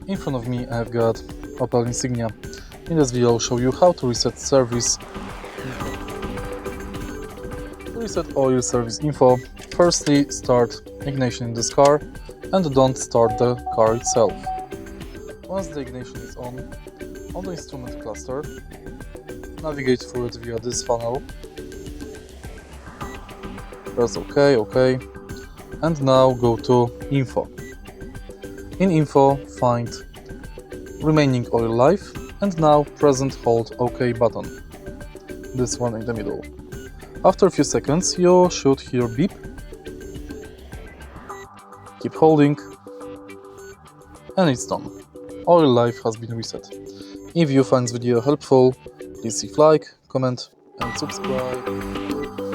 In front of me I've got Opel Insignia. In this video I'll show you how to reset service info. To reset oil service info, firstly start ignition in this car and don't start the car itself. Once the ignition is on the instrument cluster, navigate through it via this funnel. Press OK, and now go to Info. In Info, find remaining oil life and now present hold OK button, this one in the middle. After a few seconds you should hear beep. Keep holding and it's done. Oil life has been reset. If you find this video helpful, please leave like, comment and subscribe.